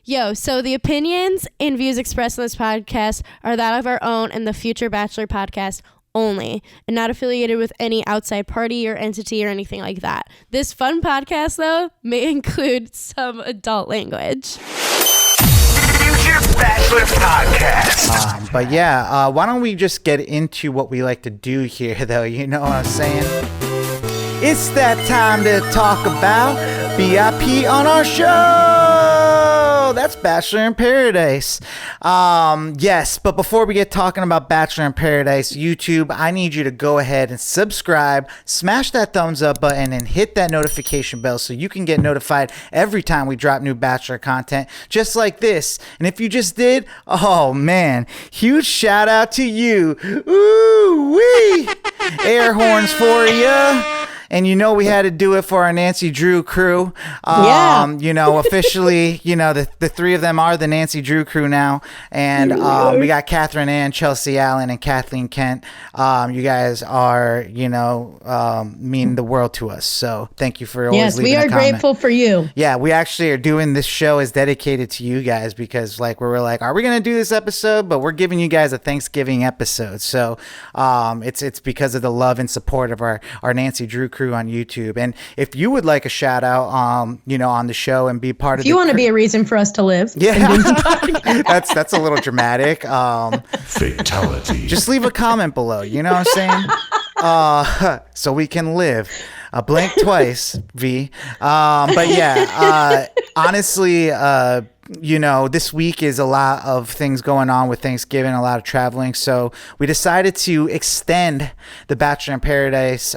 Yo, so the opinions and views expressed in this podcast are that of our own and the future Bachelor podcast only, and not affiliated with any outside party or entity or anything like that. This fun podcast, though, may include some adult language. Future Bachelor podcast. But yeah, why don't we just get into what we like to do here, though? You know what I'm saying? It's that time to talk about BIP on our show. That's Bachelor in Paradise. Yes, but before we get talking about Bachelor in Paradise, YouTube, I need you to go ahead and subscribe, smash that thumbs up button, and hit that notification bell so you can get notified every time we drop new Bachelor content, just like this. And if you just did, oh man, huge shout out to you. Ooh wee! Air horns for ya. And you know we had to do it for our Nancy Drew crew. You know, officially, you know, the three of them are the Nancy Drew crew now. And we got Catherine Ann, Chelsea Allen, and Kathleen Kent. You guys are, you know, mean the world to us. So thank you for always leaving a comment. Yes, we are grateful for you. Yeah, we actually are doing this show is dedicated to you guys because like we were like, are we going to do this episode? But we're giving you guys a Thanksgiving episode. So it's because of the love and support of our Nancy Drew crew on YouTube. And if you would like a shout out you know, on the show and be part of if you want to be a reason for us to live, that's a little dramatic. Fatality. Just leave a comment below, you know what I'm saying? So we can live. Blink twice, V. But yeah, honestly, you know, this week is a lot of things going on with Thanksgiving, a lot of traveling. So we decided to extend the Bachelor in Paradise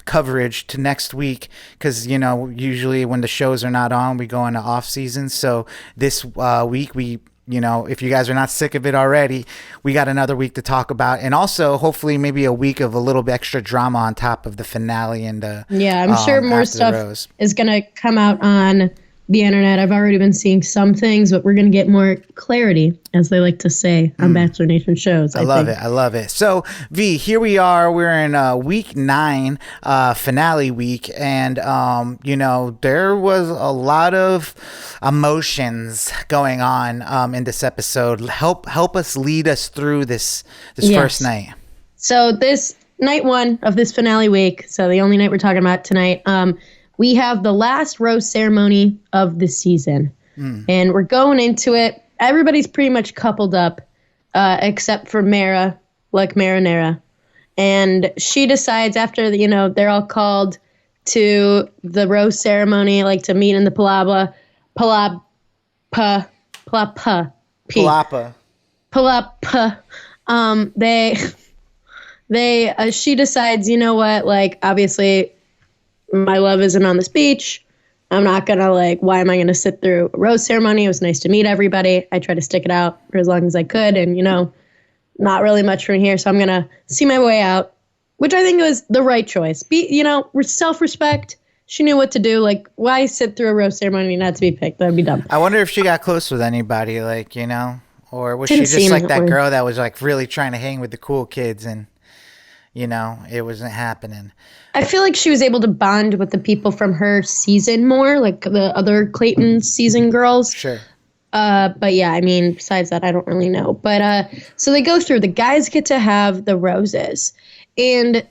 coverage to next week because, you know, usually when the shows are not on, we go into off season. So this week you know, if you guys are not sick of it already, we got another week to talk about. And also, hopefully, maybe a week of a little bit extra drama on top of the finale. And I'm sure more stuff is going to come out on the internet. I've already been seeing some things, but we're going to get more clarity, as they like to say on Bachelor Nation shows. I love it. So, V, here we are. We're in week 9, finale week. And, you know, there was a lot of emotions going on in this episode. Help us lead us through this first night. So this night 1 of this finale week, so the only night we're talking about tonight, we have the last rose ceremony of the season. And we're going into it. Everybody's pretty much coupled up, except for Mara, like marinara. And she decides after, you know, they're all called to the rose ceremony, like to meet in the Palapa. She decides, you know what, like, obviously my love isn't on this beach. I'm not going to, like, why am I going to sit through a rose ceremony? It was nice to meet everybody. I tried to stick it out for as long as I could. And, you know, not really much from here. So I'm going to see my way out, which I think was the right choice. You know, self-respect. She knew what to do. Like, why sit through a rose ceremony not to be picked? That would be dumb. I wonder if she got close with anybody, like, you know, or was she just like that girl that was, like, really trying to hang with the cool kids and, you know, it wasn't happening. I feel like she was able to bond with the people from her season more, like the other Clayton season girls. Sure. But yeah, I mean, besides that, I don't really know. But so they go through. The guys get to have the roses. And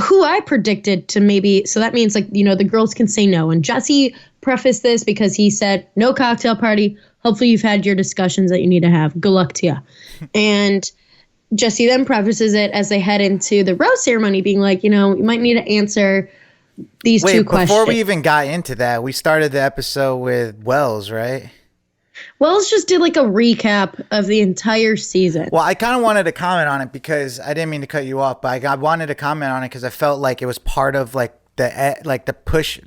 who I predicted to maybe, so that means, like, you know, the girls can say no. And Jesse prefaced this because he said, no cocktail party. Hopefully you've had your discussions that you need to have. Good luck to you. And Jesse then prefaces it as they head into the rose ceremony, being like, you know, you might need to answer these two questions. Before we even got into that, we started the episode with Wells, right? Wells just did like a recap of the entire season. Well, I kind of wanted to comment on it because I didn't mean to cut you off, but I wanted to comment on it because I felt like it was part of the push,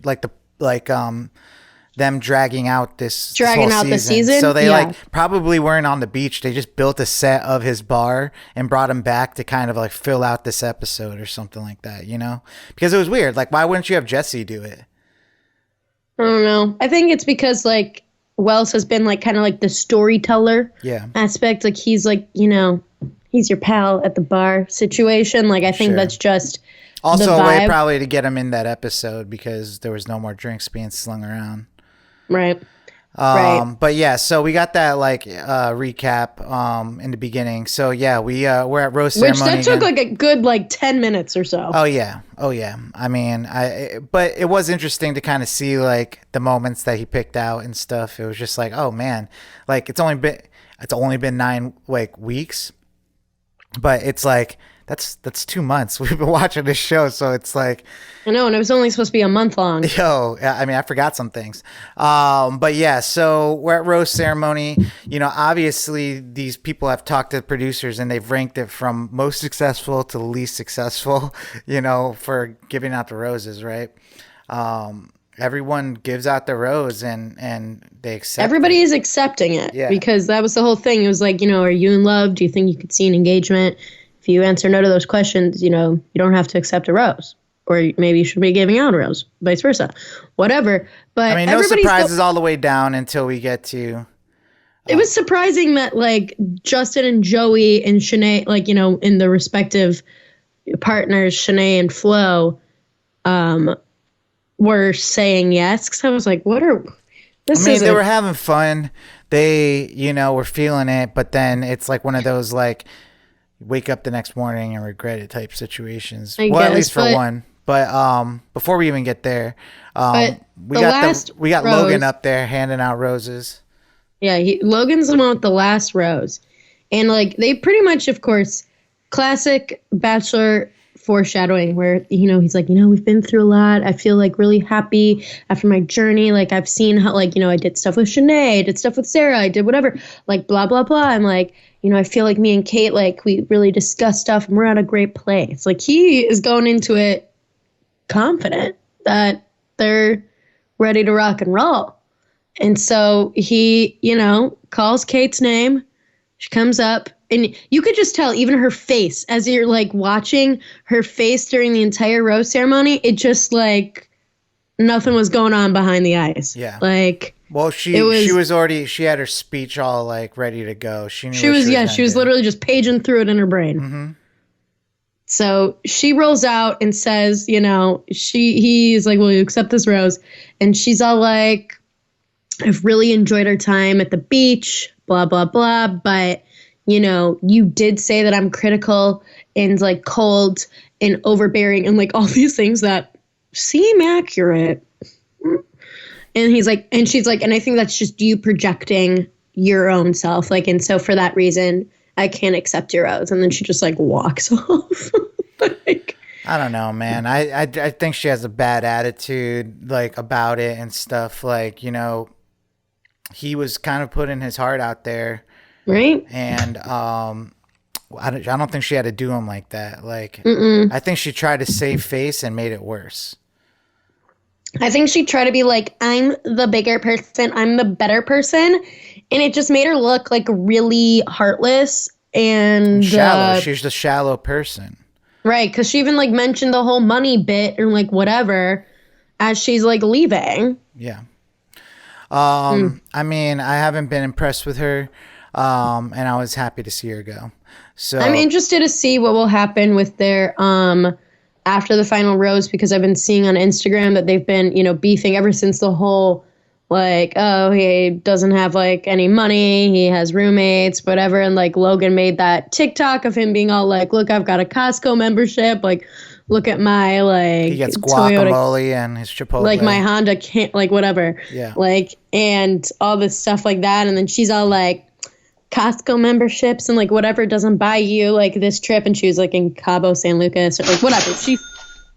them dragging out the season. So they like probably weren't on the beach. They just built a set of his bar and brought him back to kind of like fill out this episode or something like that, you know? Because it was weird. Like, why wouldn't you have Jesse do it? I don't know. I think it's because like Wells has been like kind of like the storyteller aspect. Like he's like, you know, he's your pal at the bar situation. Like I think that's just also a way probably to get him in that episode because there was no more drinks being slung around. Right. Right. But yeah, so we got that like recap in the beginning. So yeah, we're at rose Which ceremony. that took again. like a good like 10 minutes or so. Oh yeah. I mean, but it was interesting to kind of see like the moments that he picked out and stuff. It was just like, oh man, like it's only been 9 like weeks, but it's like that's 2 months we've been watching this show, so it's like, I know, and it was only supposed to be a month long. yo, I mean, I forgot some things. But yeah, so we're at rose ceremony. You know, obviously these people have talked to the producers and they've ranked it from most successful to least successful, you know, for giving out the roses, right? Everyone gives out the rose and they accept Everybody it. is accepting it Yeah. because that was the whole thing. It was like, you know, are you in love? Do you think you could see an engagement? If you answer no to those questions, you know, you don't have to accept a rose. Or maybe you should be giving out a rose, vice versa. Whatever. But I mean, no surprises all the way down until we get to... It was surprising that, like, Justin and Joey and Shanae, like, you know, in the respective partners, Shanae and Flo, were saying yes. Because I was like, what are... They were having fun. They, you know, were feeling it. But then it's like one of those, like, wake up the next morning and regret it type situations. At least for one. But before we even get there, we got Logan up there handing out roses. Yeah, Logan's the one with the last rose. And, like, they pretty much, of course, classic Bachelor foreshadowing where, you know, he's like, you know, we've been through a lot. I feel, like, really happy after my journey. Like, I've seen how, like, you know, I did stuff with Shanae. I did stuff with Sarah. I did whatever. Like, blah, blah, blah. I'm like, you know, I feel like me and Kate, like, we really discussed stuff and we're at a great place. Like, he is going into it confident that they're ready to rock and roll. And so he, you know, calls Kate's name. She comes up and you could just tell even her face as you're like watching her face during the entire rose ceremony. It just like nothing was going on behind the eyes. Yeah. Like, well, she had her speech all like ready to go. She was literally just paging through it in her brain. Mm-hmm. So she rolls out and says, you know, he's like, will you accept this rose? And she's all like, I've really enjoyed our time at the beach, blah, blah, blah. But, you know, you did say that I'm critical and like cold and overbearing and like all these things that seem accurate. And he's like, and she's like, and I think that's just you projecting your own self. Like, and so for that reason, I can't accept your rose. And then she just like walks off. Like, I don't know, man. I think she has a bad attitude like about it and stuff. Like, you know, he was kind of putting his heart out there. Right. And I don't think she had to do him like that. Like, I think she tried to save face and made it worse. I think she tried to be like, I'm the bigger person. I'm the better person. And it just made her look like really heartless and shallow. She's the shallow person. Right. Because she even like mentioned the whole money bit or like whatever as she's like leaving. Yeah. I mean, I haven't been impressed with her. And I was happy to see her go. So I'm interested to see what will happen with their after the final rose, because I've been seeing on Instagram that they've been, you know, beefing ever since the whole like, oh, he doesn't have like any money, he has roommates, whatever. And like Logan made that TikTok of him being all like, look, I've got a Costco membership, like look at my like he gets guacamole Toyota, and his Chipotle, like my Honda can't like whatever, yeah, like and all this stuff like that. And then she's all like, Costco memberships and like whatever doesn't buy you like this trip, and she was like in Cabo San Lucas or like whatever, she's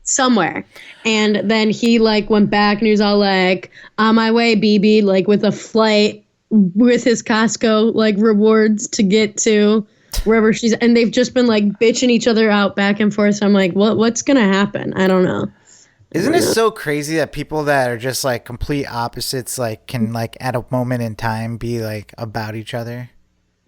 somewhere. And then he like went back and he was all like, on my way, BB, like with a flight with his Costco like rewards to get to wherever she's, and they've just been like bitching each other out back and forth. So I'm like, what's gonna happen? I don't know. Isn't it so crazy that people that are just like complete opposites like can like at a moment in time be like about each other?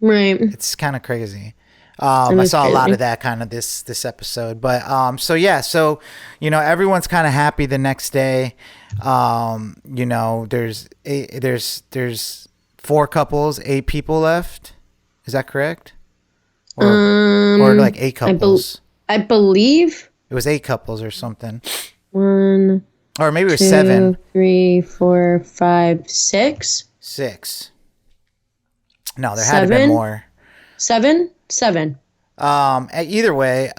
Right. It's kind of crazy. I saw a lot of that kind of this episode, but so yeah, so you know everyone's kind of happy the next day. You know, there's 4 couples, 8 people left. Is that correct? Or like 8 couples. I believe it was 8 couples or something. 1, or maybe it was 2, 7. 3, 4, 5, 6. 6. No, there had to be more. 7. Either way,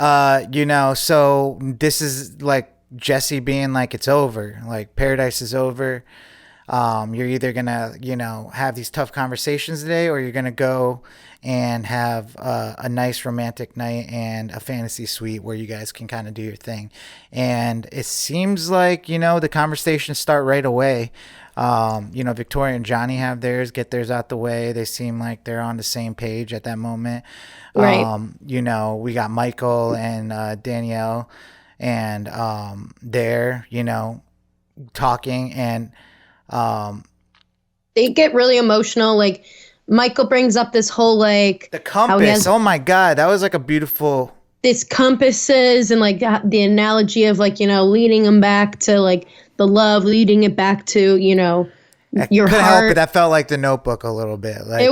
so this is like Jesse being like, it's over, like paradise is over. You're either gonna, have these tough conversations today, or you're gonna go and have a nice romantic night and a fantasy suite where you guys can kind of do your thing. And it seems like, the conversations start right away. Victoria and Johnny have theirs, get theirs out the way. They seem like they're on the same page at that moment. Right. We got Michael and Danielle, and they're, talking, and they get really emotional. Like, Michael brings up this whole, like, the compass. Oh my God, that was like a beautiful. This compasses, and like the analogy of, like, leading them back to, like, the love, leading it back to, your couldn't heart. help it. That felt like The Notebook a little bit. Like, it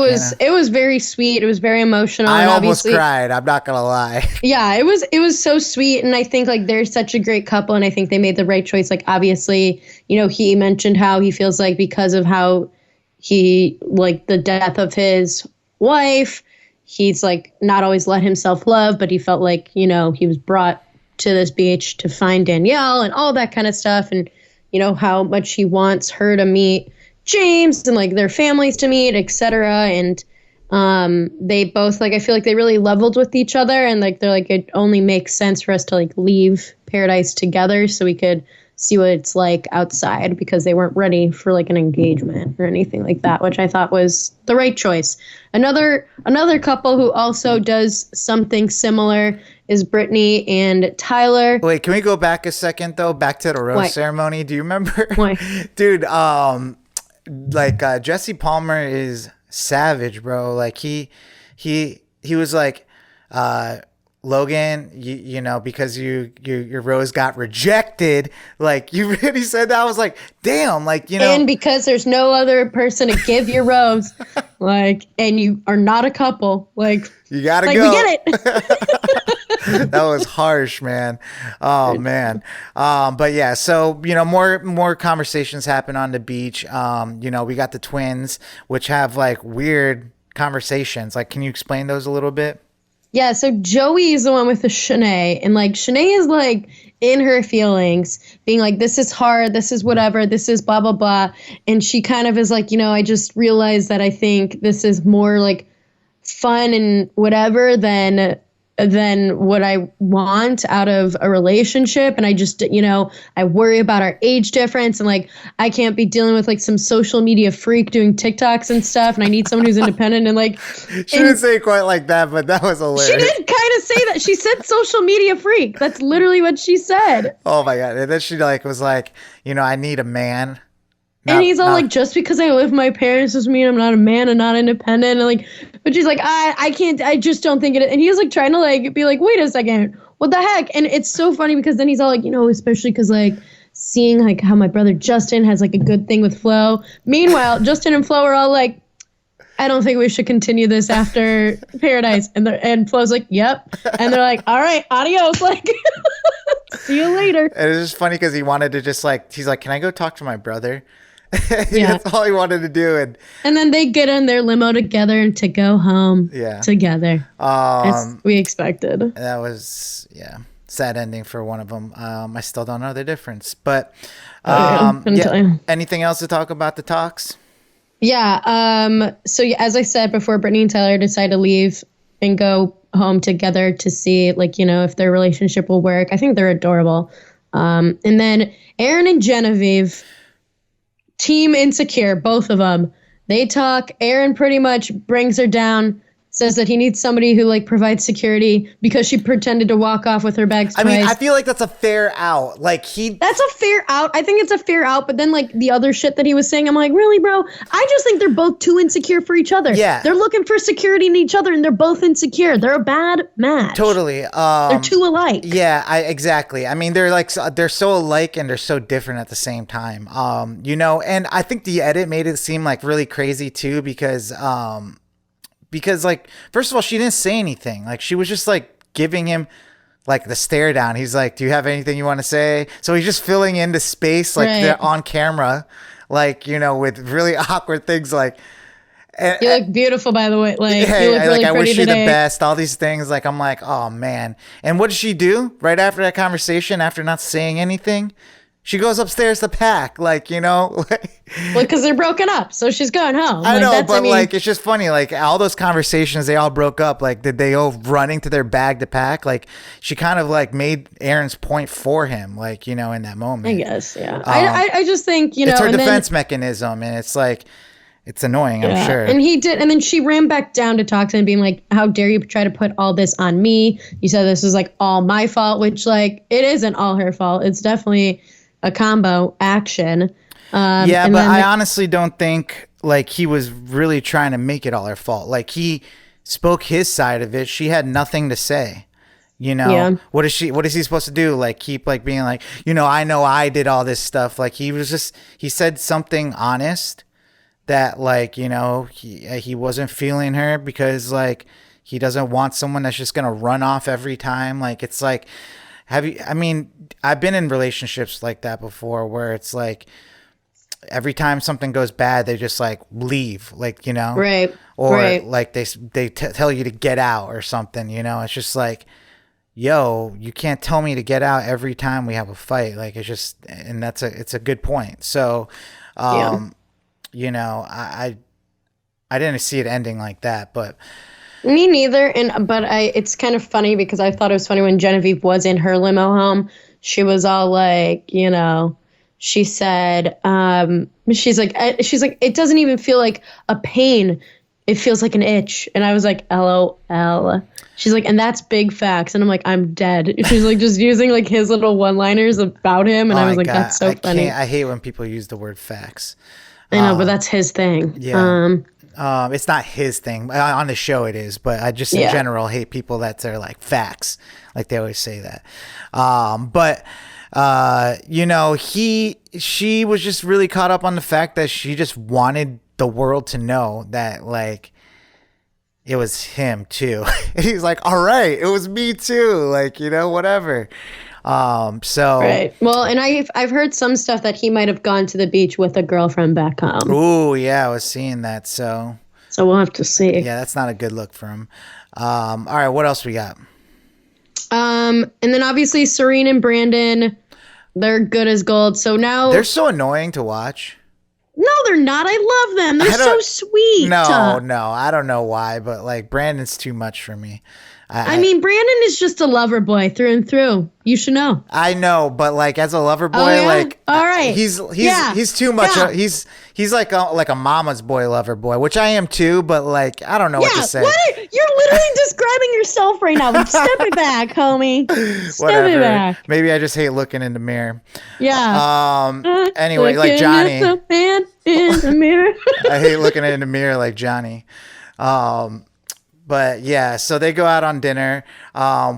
was very sweet. It was very emotional. I and almost cried. I'm not gonna lie. Yeah, it was so sweet, and I think like they're such a great couple, and I think they made the right choice. Like, obviously, he mentioned how he feels like, because of how he, like, the death of his wife, he's like not always let himself love, but he felt like, he was brought to this beach to find Danielle and all that kind of stuff, and how much he wants her to meet James and like their families to meet, etc. And they both, like, I feel like they really leveled with each other, and like they're like, it only makes sense for us to like leave paradise together so we could see what it's like outside, because they weren't ready for like an engagement or anything like that, which I thought was the right choice. Another couple who also does something similar is Brittany and Tyler. Wait, can we go back a second though? Back to the rose ceremony. Do you remember? Why? Dude, Jesse Palmer is savage, bro. Like he was like, Logan, because your rose got rejected. Like, you really said that? I was like, damn, like, And because there's no other person to give your rose, like, and you are not a couple, like, you gotta like, go. We get it. That was harsh, man. Oh man. But yeah, so more conversations happen on the beach. We got the twins, which have like weird conversations. Like, can you explain those a little bit? Yeah, so Joey is the one with the Shanae, and like Shanae is like in her feelings, being like, this is hard, this is whatever, this is blah blah blah, and she kind of is like, I just realized that I think this is more like fun and whatever than what I want out of a relationship. And I just, I worry about our age difference, and like I can't be dealing with like some social media freak doing TikToks and stuff, and I need someone who's independent. And like, she didn't say it quite like that, but that was hilarious. She did kind of say that. She said social media freak. That's literally what she said. Oh my God. And then she like was like, I need a man. And he's all like, just because I live with my parents doesn't mean I'm not a man and not independent. And like, but she's like, I can't, I just don't think it. And he was like trying to like be like, wait a second, what the heck? And it's so funny because then he's all like, especially because like seeing like how my brother Justin has like a good thing with Flo. Meanwhile, Justin and Flo are all like, I don't think we should continue this after Paradise. And Flo's like, yep. And they're like, all right, adios. Like, see you later. And it's just funny because he wanted to just like, he's like, can I go talk to my brother? Yeah. That's all he wanted to do. And then they get in their limo together and to go home together. As we expected. That was, sad ending for one of them. I still don't know the difference. But anything else to talk about the talks? Yeah. So as I said before, Brittany and Tyler decide to leave and go home together to see, like, if their relationship will work. I think they're adorable. And then Aaron and Genevieve, team insecure, both of them. They talk. Aaron pretty much brings her down, says that he needs somebody who like provides security because she pretended to walk off with her bags twice. I mean, I feel like that's a fair out. Like that's a fair out. I think it's a fair out. But then like the other shit that he was saying, I'm like, really, bro? I just think they're both too insecure for each other. Yeah. They're looking for security in each other, and they're both insecure. They're a bad match. Totally. They're too alike. Yeah, exactly. I mean, they're so alike and they're so different at the same time. And I think the edit made it seem like really crazy too, because like, first of all, she didn't say anything. Like, she was just like giving him like the stare down. He's like, do you have anything you want to say? So he's just filling into space like they're on camera. like, you know, with really awkward things like, You look beautiful, by the way. Like, hey, you look really I wish pretty you today. the best. All these things, like, I'm like, oh man. And what does she do right after that conversation? After not saying anything, she goes upstairs to pack. Like, you know, Well, because they're broken up, so she's going home. I Like, know, that's, but I mean, like, it's just funny. Like, all those conversations, they all broke up. Like, did they go running to their bag to pack? Like, she kind of like made Aaron's point for him. Like, you know, in that moment, I guess, yeah. I just think, you know, it's her and defense mechanism, and it's like. It's annoying, I'm sure. And he did, and then she ran back down to talk to him, being like, "How dare you try to put all this on me? You said this was like all my fault," which like it isn't all her fault. It's definitely a combo action. Yeah, but I honestly don't think like he was really trying to make it all her fault. Like he spoke his side of it. She had nothing to say. You know, Yeah. what is he supposed to do? Like keep like being like, you know I did all this stuff. Like he said something honest. That like, you know, he wasn't feeling her because like he doesn't want someone that's just gonna run off every time. Like it's like, I mean, I've been in relationships like that before where it's like every time something goes bad, they just like leave, like, you know, Right. or right. like they tell you to get out or something. You know, it's just like, yo, you can't tell me to get out every time we have a fight. Like it's just, and it's a good point. So, you know, I didn't see it ending like that, but Me neither. But it's kind of funny because I thought it was funny when Genevieve was in her limo home. She was all like, you know, she said, she's like, it doesn't even feel like a pain. It feels like an itch. And I was like, LOL. She's like, and that's big facts. And I'm like, I'm dead. She's like just using like his little one-liners about him. And I was like, that's so funny. I hate when people use the word facts. I know, but that's his thing. Yeah. It's not his thing. On the show it is, but I just in general hate people that are like facts. Like they always say that. But you know, she was just really caught up on the fact that she just wanted the world to know that like it was him too. And he's like, all right, it was me too. Like, you know, whatever. So right. Well, and I've heard some stuff that he might have gone to the beach with a girlfriend back home. Oh yeah, I was seeing that. So we'll have to see. Yeah, that's not a good look for him. All right, what else we got? And then obviously Serene and Brandon, they're good as gold. So now they're so annoying to watch. No, they're not. I love them. They're so sweet. No, I don't know why, but like Brandon's too much for me. I mean, Brandon is just a lover boy through and through. You should know. I know, but like as a lover boy, like all right, he's too much. Yeah. He's like a mama's boy lover boy, which I am too. But like I don't know what to say. You're literally describing yourself right now. Step it back, homie. Step it back. Maybe I just hate looking in the mirror. Yeah. Anyway, like Johnny. At the man in the mirror. I hate looking in the mirror like Johnny. But yeah, so they go out on dinner,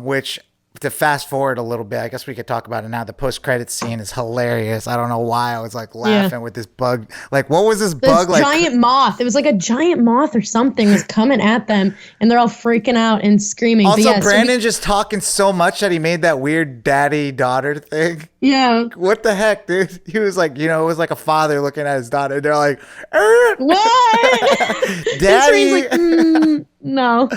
which to fast forward a little bit, I guess we could talk about it now. The post-credit scene is hilarious. I don't know why I was like laughing with this bug. Like, what was this bug? Like giant moth. It was like a giant moth or something was coming at them, and they're all freaking out and screaming. Also, Brandon just talking so much that he made that weird daddy-daughter thing. Yeah. What the heck, dude? He was like, you know, it was like a father looking at his daughter. They're like, what? Daddy. Like, no.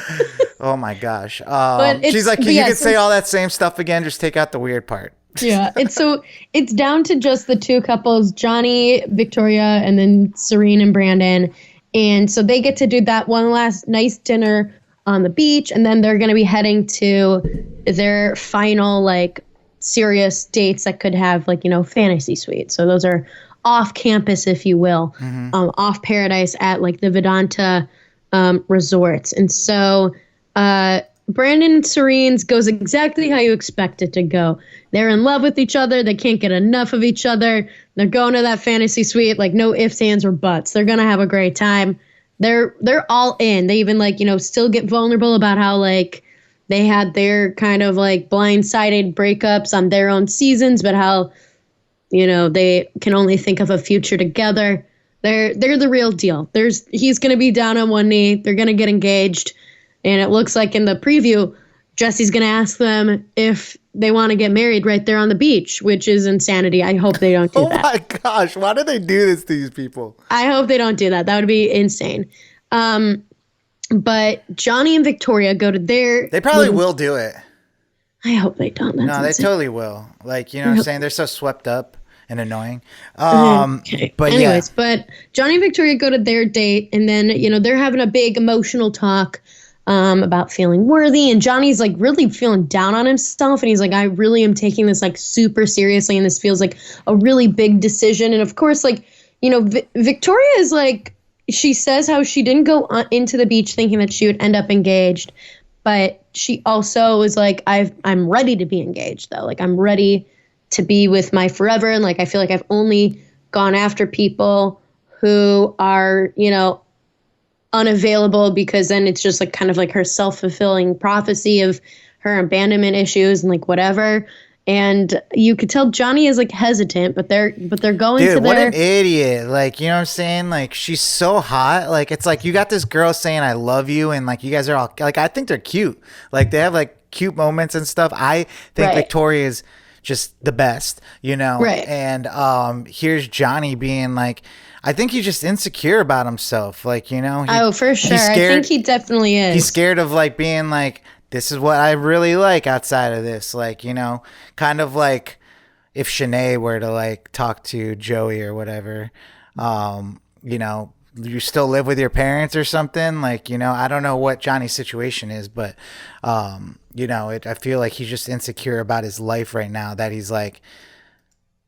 Oh my gosh. But she's like, you could say all that same stuff again, just take out the weird part. Yeah. It's down to just the two couples, Johnny, Victoria, and then Serene and Brandon. And so they get to do that one last nice dinner on the beach, and then they're going to be heading to their final like serious dates that could have like, you know, fantasy suites. So those are off campus, if you will, off Paradise at like the Vedanta resorts. And so Brandon and Serene's goes exactly how you expect it to go. They're in love with each other. They can't get enough of each other. They're going to that fantasy suite, like no ifs, ands, or buts. They're going to have a great time. They're all in. They even like, you know, still get vulnerable about how like they had their kind of like blindsided breakups on their own seasons, but how, you know, they can only think of a future together. They're the real deal. He's going to be down on one knee. They're going to get engaged. And it looks like in the preview, Jesse's going to ask them if they want to get married right there on the beach, which is insanity. I hope they don't do that. Oh my gosh, why do they do this to these people? I hope they don't do that. That would be insane. But Johnny and Victoria go to their... They probably will do it. I hope they don't. That's no, they insane. totally will. Like, you know what I'm saying? They're so swept up and annoying. Okay. But anyways, yeah. but Johnny and Victoria go to their date, and then, you know, they're having a big emotional talk about feeling worthy, and Johnny's like really feeling down on himself, and he's like, I really am taking this like super seriously, and this feels like a really big decision. And of course, like, you know, Victoria is like, she says how she didn't go into the beach thinking that she would end up engaged, but she also is like, I'm ready to be engaged though. Like, I'm ready to be with my forever. And like, I feel like I've only gone after people who are, you know, unavailable, because then it's just like kind of like her self-fulfilling prophecy of her abandonment issues and like whatever. And you could tell Johnny is like hesitant, but they're going Dude, to what their... an idiot. Like, you know what I'm saying? Like, she's so hot. Like, it's like you got this girl saying I love you, and like you guys are all like, I think they're cute. Like, they have like cute moments and stuff. I think Right. Victoria is just the best, you know? Right. And here's Johnny being like, I think he's just insecure about himself. Like, you know? for sure. he's I think he definitely is. He's scared of like being like, this is what I really like outside of this. Like, you know, kind of like if Shanae were to like talk to Joey or whatever, you know, you still live with your parents or something. Like, you know, I don't know what Johnny's situation is, but, you know, I feel like he's just insecure about his life right now, that he's like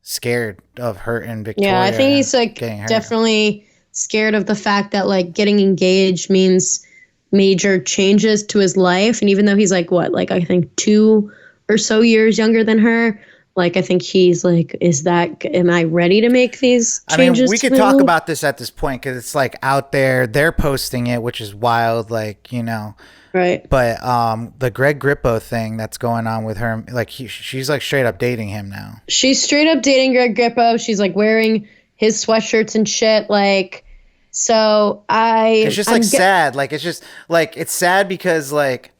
scared of hurting Victoria. Yeah, I think he's like definitely scared of the fact that like getting engaged means major changes to his life. And even though he's like, what, like I think 2 or so years younger than her, like I think he's like, am I ready to make these changes? I mean, we could talk about this at this point because it's like out there, they're posting it, which is wild, like, you know. Right. But the Greg Grippo thing that's going on with her, like she's like straight up dating him now. She's straight up dating Greg Grippo. She's like wearing his sweatshirts and shit. Like, so it's just like sad. Like, it's just like, it's sad because like,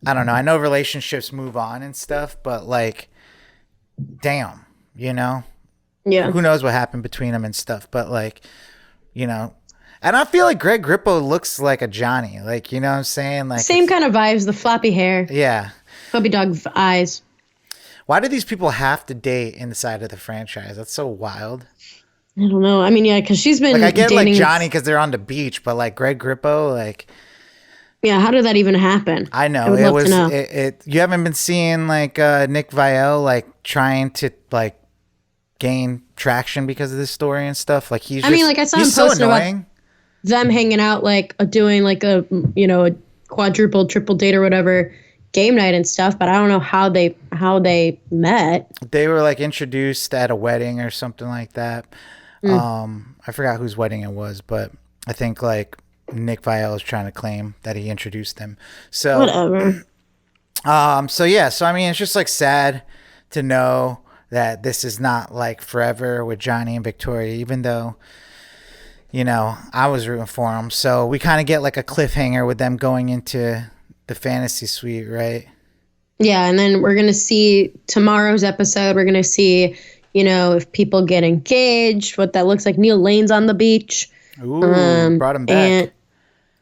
I don't know. I know relationships move on and stuff, but like, damn, you know? Yeah. Who knows what happened between them and stuff, but like, you know, and I feel like Greg Grippo looks like a Johnny, like, you know what I'm saying? Like, same kind of vibes, the floppy hair. Yeah. Puppy dog eyes. Why do these people have to date inside of the franchise? That's so wild. I don't know. I mean, yeah, because she's been like, I get dating like Johnny because they're on the beach, but like Greg Grippo, like, yeah, how did that even happen? I know. I would love to know. You haven't been seeing like Nick Viall like trying to like gain traction because of this story and stuff. Like I mean, like I saw him posting about them hanging out, like doing like a, you know, a quadruple, triple date or whatever game night and stuff. But I don't know how they met. They were like introduced at a wedding or something like that. I forgot whose wedding it was, but I think like Nick Viall is trying to claim that he introduced them. So whatever. So yeah, so I mean, it's just like sad to know that this is not like forever with Johnny and Victoria, even though, you know, I was rooting for them. So we kind of get like a cliffhanger with them going into the fantasy suite, right? Yeah, and then we're gonna see tomorrow's episode. We're gonna see, you know, if people get engaged, what that looks like. Neil Lane's on the beach. Ooh, brought him back.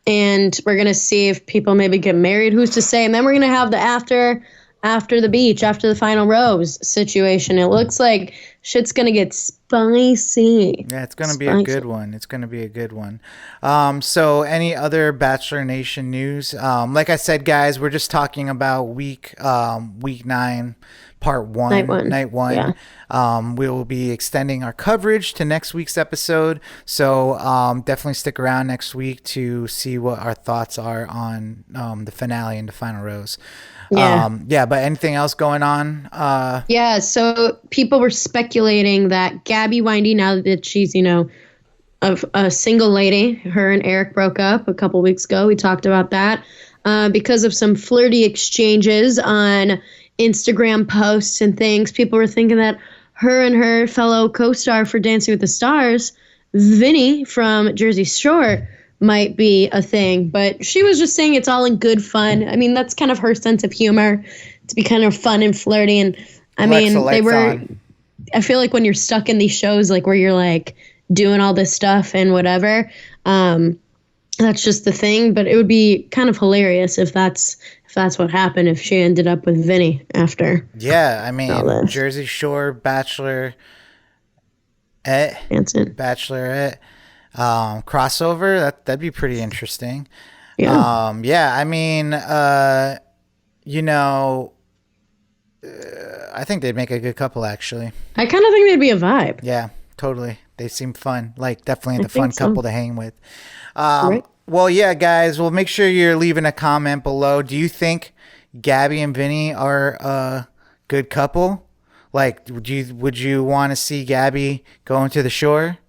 And we're going to see if people maybe get married. Who's to say? And then we're going to have the after the beach, after the final rose situation. It looks like shit's going to get spicy. Yeah, it's going to be a good one. It's going to be a good one. So any other Bachelor Nation news? Like I said, guys, we're just talking about week 9, part 1, night one. Yeah. We will be extending our coverage to next week's episode. So definitely stick around next week to see what our thoughts are on the finale and the final rose. Yeah. But anything else going on? Yeah. So people were speculating that Gabby Windy, now that she's, you know, a single lady, her and Eric broke up a couple weeks ago. We talked about that because of some flirty exchanges on Instagram posts and things. People were thinking that her and her fellow co-star for Dancing with the Stars, Vinny from Jersey Shore, might be a thing. But she was just saying it's all in good fun. I mean, that's kind of her sense of humor, to be kind of fun and flirty. And I mean, they were. On. I feel like when you're stuck in these shows, like where you're like doing all this stuff and whatever, that's just the thing. But it would be kind of hilarious if that's what happened, if she ended up with Vinny after. Yeah, I mean, Jersey Shore Bachelorette crossover, that'd be pretty interesting. Yeah. I mean, I think they'd make a good couple, actually. I kind of think they'd be a vibe. Yeah, totally. They seem fun. Like, definitely the fun couple to hang with. Right. Well, yeah, guys. Well, make sure you're leaving a comment below. Do you think Gabby and Vinny are a good couple? Like, would you want to see Gabby going to the shore?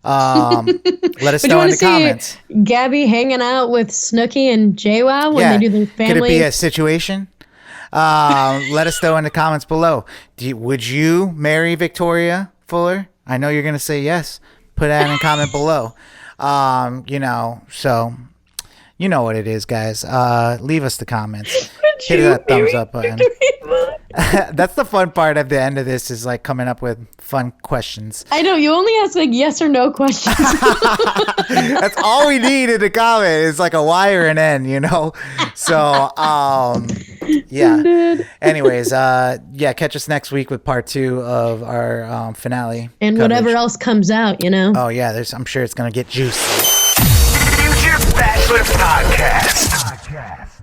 Let us know in the comments. Gabby hanging out with Snooki and JWoww when they do their family. Could it be a situation? Let us know in the comments below. Would you marry Victoria Fuller? I know you're gonna say yes. Put that in a comment below. So you know what it is, guys. Leave us the comments. Hit that thumbs up button. That's the fun part of the end of this, is like coming up with fun questions. I know, you only ask like yes or no questions. That's all we need in the comment is like a Y or an N, So yeah. Anyways, catch us next week with part 2 of our finale. And coverage. Whatever else comes out, Oh yeah, I'm sure it's gonna get juicy. Future Bachelor Podcast.